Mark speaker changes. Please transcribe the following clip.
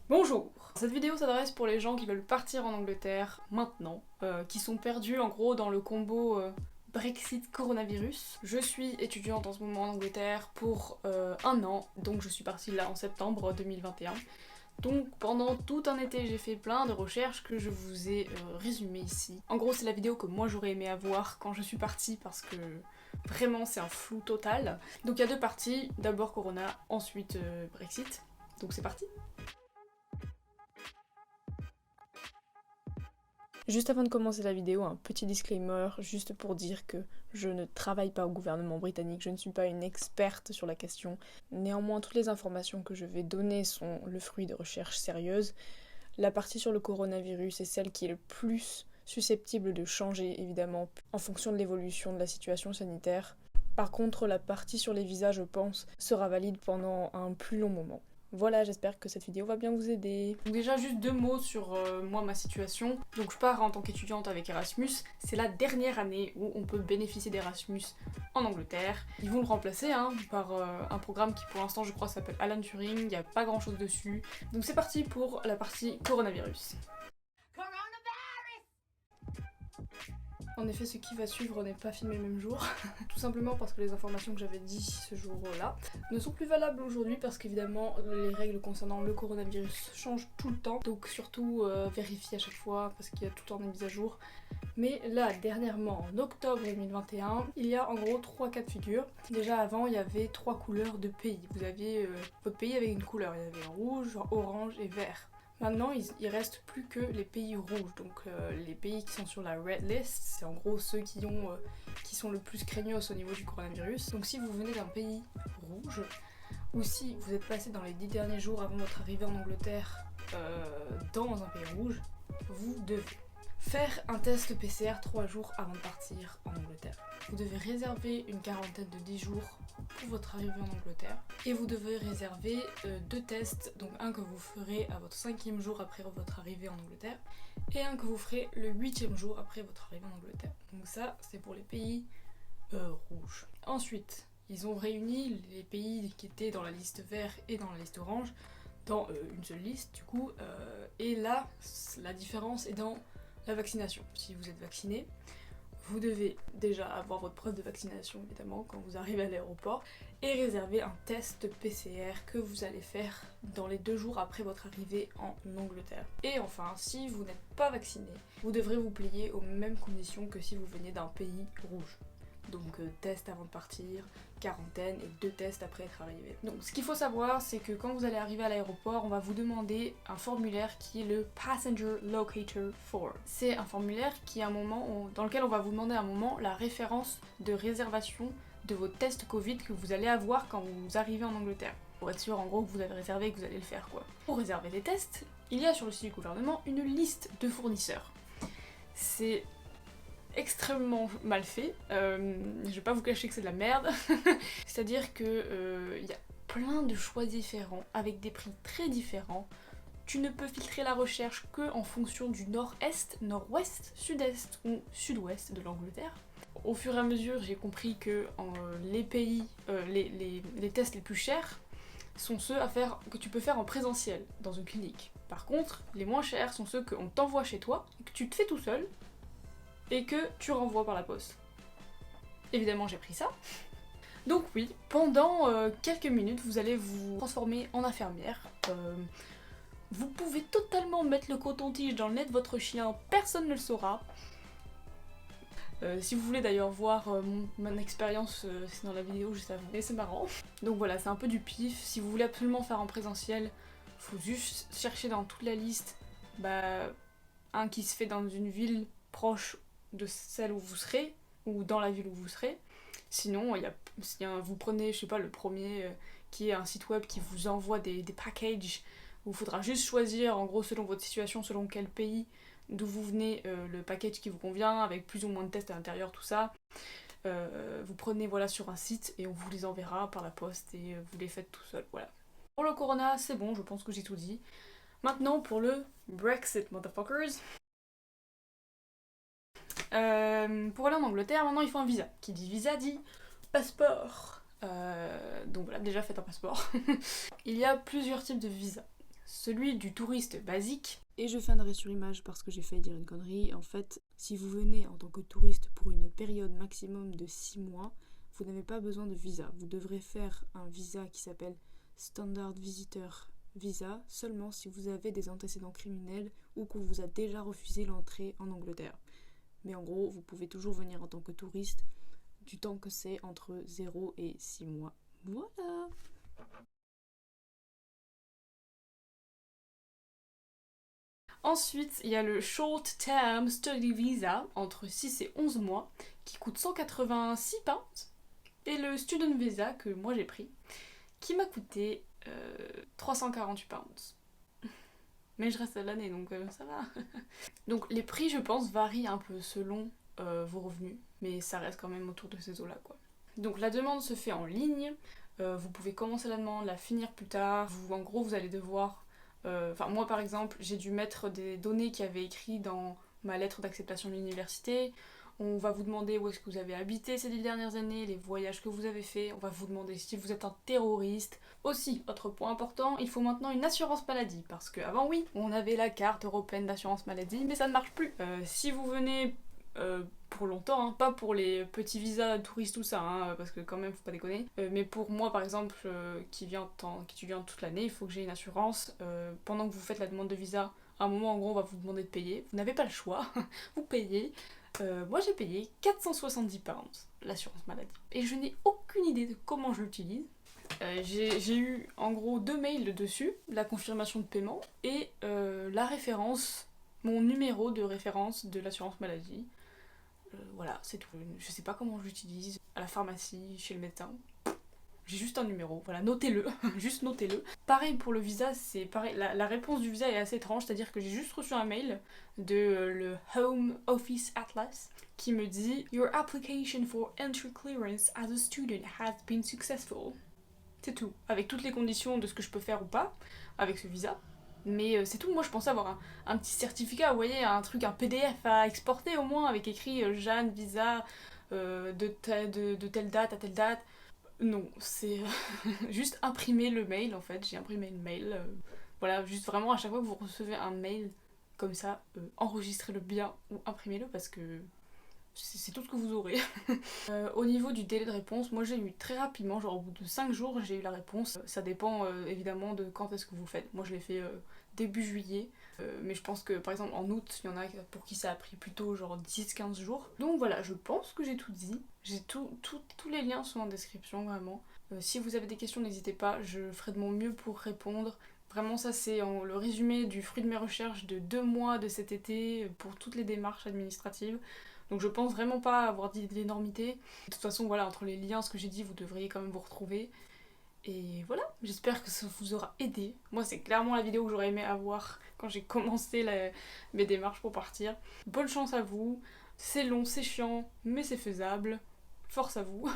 Speaker 1: Bonjour. Cette vidéo s'adresse pour les gens qui veulent partir en Angleterre maintenant, qui sont perdus en gros dans le combo Brexit coronavirus. Je suis étudiante en ce moment en Angleterre pour un an, donc je suis partie là en septembre 2021. Donc pendant tout un été j'ai fait plein de recherches que je vous ai résumées ici. En gros c'est la vidéo que moi j'aurais aimé avoir quand je suis partie parce que vraiment c'est un flou total. Donc il y a deux parties, d'abord Corona, ensuite Brexit. Donc c'est parti. Juste avant de commencer la vidéo, un petit disclaimer, juste pour dire que je ne travaille pas au gouvernement britannique, je ne suis pas une experte sur la question. Néanmoins, toutes les informations que je vais donner sont le fruit de recherches sérieuses. La partie sur le coronavirus est celle qui est le plus susceptible de changer, évidemment, en fonction de l'évolution de la situation sanitaire. Par contre, la partie sur les visas, je pense, sera valide pendant un plus long moment. Voilà, j'espère que cette vidéo va bien vous aider. Donc déjà, juste deux mots sur moi, ma situation. Donc je pars en tant qu'étudiante avec Erasmus. C'est la dernière année où on peut bénéficier d'Erasmus en Angleterre. Ils vont le remplacer par un programme qui pour l'instant je crois s'appelle Alan Turing. Il n'y a pas grand chose dessus. Donc c'est parti pour la partie coronavirus. En effet, ce qui va suivre n'est pas filmé le même jour, tout simplement parce que les informations que j'avais dit ce jour-là ne sont plus valables aujourd'hui parce qu'évidemment les règles concernant le coronavirus changent tout le temps, donc surtout vérifier à chaque fois parce qu'il y a tout le temps des mises à jour. Mais là, dernièrement, en octobre 2021, il y a en gros 3 cas de figure. Déjà avant, il y avait 3 couleurs de pays. Vous aviez votre pays avec une couleur, il y avait rouge, orange et vert. Maintenant, il reste plus que les pays rouges, donc les pays qui sont sur la red list, c'est en gros ceux qui sont le plus craignos au niveau du coronavirus. Donc si vous venez d'un pays rouge, ou si vous êtes passé dans les 10 derniers jours avant votre arrivée en Angleterre dans un pays rouge, vous devez faire un test PCR 3 jours avant de partir en Angleterre. Vous devez réserver une quarantaine de 10 jours pour votre arrivée en Angleterre. Et vous devez réserver 2 tests, donc un que vous ferez à votre 5e jour après votre arrivée en Angleterre, et un que vous ferez le 8e jour après votre arrivée en Angleterre. Donc ça, c'est pour les pays rouges. Ensuite, ils ont réuni les pays qui étaient dans la liste vert et dans la liste orange dans une seule liste du coup, et là, la différence est dans la vaccination. Si vous êtes vacciné, vous devez déjà avoir votre preuve de vaccination évidemment quand vous arrivez à l'aéroport et réserver un test PCR que vous allez faire dans les 2 jours après votre arrivée en Angleterre. Et enfin, si vous n'êtes pas vacciné, vous devrez vous plier aux mêmes conditions que si vous veniez d'un pays rouge. Donc test avant de partir, quarantaine et 2 tests après être arrivé. Donc ce qu'il faut savoir, c'est que quand vous allez arriver à l'aéroport, on va vous demander un formulaire qui est le Passenger Locator Form. C'est un formulaire qui est dans lequel on va vous demander à un moment la référence de réservation de vos tests Covid que vous allez avoir quand vous arrivez en Angleterre. Pour être sûr en gros que vous avez réservé et que vous allez le faire quoi. Pour réserver des tests, il y a sur le site du gouvernement une liste de fournisseurs. C'est extrêmement mal fait, je vais pas vous cacher que c'est de la merde, c'est-à-dire que y a plein de choix différents, avec des prix très différents. Tu ne peux filtrer la recherche que en fonction du nord-est, nord-ouest, sud-est ou sud-ouest de l'Angleterre. Au fur et à mesure, j'ai compris que les pays, les tests les plus chers sont ceux que tu peux faire en présentiel, dans une clinique. Par contre, les moins chers sont ceux qu'on t'envoie chez toi, que tu te fais tout seul, et que tu renvoies par la poste. Évidemment j'ai pris ça. Donc oui, pendant quelques minutes vous allez vous transformer en infirmière. Vous pouvez totalement mettre le coton-tige dans le nez de votre chien, personne ne le saura. Si vous voulez d'ailleurs voir mon expérience, c'est dans la vidéo juste avant. Et c'est marrant. Donc voilà, c'est un peu du pif. Si vous voulez absolument faire en présentiel, faut juste chercher dans toute la liste un qui se fait dans une ville proche de celle où vous serez, ou dans la ville où vous serez. Sinon, vous prenez, je sais pas, le premier qui est un site web qui vous envoie des packages, où il faudra juste choisir, en gros, selon votre situation, selon quel pays, d'où vous venez, le package qui vous convient, avec plus ou moins de tests à l'intérieur, tout ça. Vous prenez voilà sur un site et on vous les enverra par la poste et vous les faites tout seul, voilà. Pour le corona, c'est bon, je pense que j'ai tout dit. Maintenant, pour le Brexit, motherfuckers. Pour aller en Angleterre, maintenant il faut un visa. Qui dit visa dit passeport. Donc voilà, déjà faites un passeport. Il y a plusieurs types de visas. celui du touriste basique. Et je fais un arrêt sur image parce que j'ai failli dire une connerie. En fait, si vous venez en tant que touriste pour une période maximum de 6 mois, vous n'avez pas besoin de visa. Vous devrez faire un visa qui s'appelle Standard Visitor Visa seulement si vous avez des antécédents criminels ou qu'on vous a déjà refusé l'entrée en Angleterre. Mais en gros, vous pouvez toujours venir en tant que touriste du temps que c'est entre 0 et 6 mois. Voilà. Ensuite, il y a le Short Term Study Visa, entre 6 et 11 mois, qui coûte 186 pounds. Et le Student Visa, que moi j'ai pris, qui m'a coûté 348 pounds. Mais je reste à l'année, donc ça va. Donc les prix, je pense, varient un peu selon vos revenus, mais ça reste quand même autour de ces eaux-là, quoi. Donc la demande se fait en ligne, vous pouvez commencer la demande, la finir plus tard. En gros, vous allez devoir... Enfin, moi par exemple, j'ai dû mettre des données qu'il y avait écrites dans ma lettre d'acceptation de l'université. On va vous demander où est-ce que vous avez habité ces 10 dernières années, les voyages que vous avez faits. On va vous demander si vous êtes un terroriste. Aussi, autre point important, il faut maintenant une assurance maladie. Parce qu'avant, oui, on avait la carte européenne d'assurance maladie, mais ça ne marche plus. Si vous venez pour longtemps, hein, pas pour les petits visas touristes, tout ça, hein, parce que quand même, faut pas déconner. Mais pour moi, par exemple, qui étudie toute l'année, il faut que j'ai une assurance. Pendant que vous faites la demande de visa, à un moment, en gros, on va vous demander de payer. Vous n'avez pas le choix, vous payez. Moi j'ai payé 470 pounds l'assurance maladie. Et je n'ai aucune idée de comment je l'utilise. J'ai eu en gros 2 mails dessus, la confirmation de paiement et la référence, mon numéro de référence de l'assurance maladie. Voilà, c'est tout. Je sais pas comment je l'utilise. À la pharmacie, chez le médecin. J'ai juste un numéro, voilà, notez-le, juste notez-le. Pareil pour le visa, c'est pareil, la réponse du visa est assez étrange, c'est-à-dire que j'ai juste reçu un mail de le Home Office Atlas qui me dit Your application for entry clearance as a student has been successful. C'est tout, avec toutes les conditions de ce que je peux faire ou pas avec ce visa. Mais c'est tout, moi je pensais avoir un petit certificat, vous voyez, un PDF à exporter au moins, avec écrit Jeanne, visa, de telle date à telle date. Non, c'est juste imprimer le mail en fait, j'ai imprimé le mail. Voilà, juste vraiment à chaque fois que vous recevez un mail comme ça, enregistrez-le bien ou imprimez-le parce que c'est tout ce que vous aurez. Au niveau du délai de réponse, moi j'ai eu très rapidement, genre au bout de 5 jours, j'ai eu la réponse. Ça dépend évidemment de quand est-ce que vous faites. Moi je l'ai fait début juillet, mais je pense que par exemple en août, il y en a pour qui ça a pris plutôt genre 10-15 jours. Donc voilà, je pense que j'ai tout dit. Tous les liens sont en description vraiment. Si vous avez des questions, n'hésitez pas, je ferai de mon mieux pour répondre. Vraiment ça c'est le résumé du fruit de mes recherches de 2 mois de cet été pour toutes les démarches administratives. Donc je pense vraiment pas avoir dit de l'énormité. De toute façon voilà, entre les liens, ce que j'ai dit, vous devriez quand même vous retrouver. Et voilà, j'espère que ça vous aura aidé. Moi c'est clairement la vidéo que j'aurais aimé avoir quand j'ai commencé mes démarches pour partir. Bonne chance à vous, c'est long, c'est chiant, mais c'est faisable. Force à vous.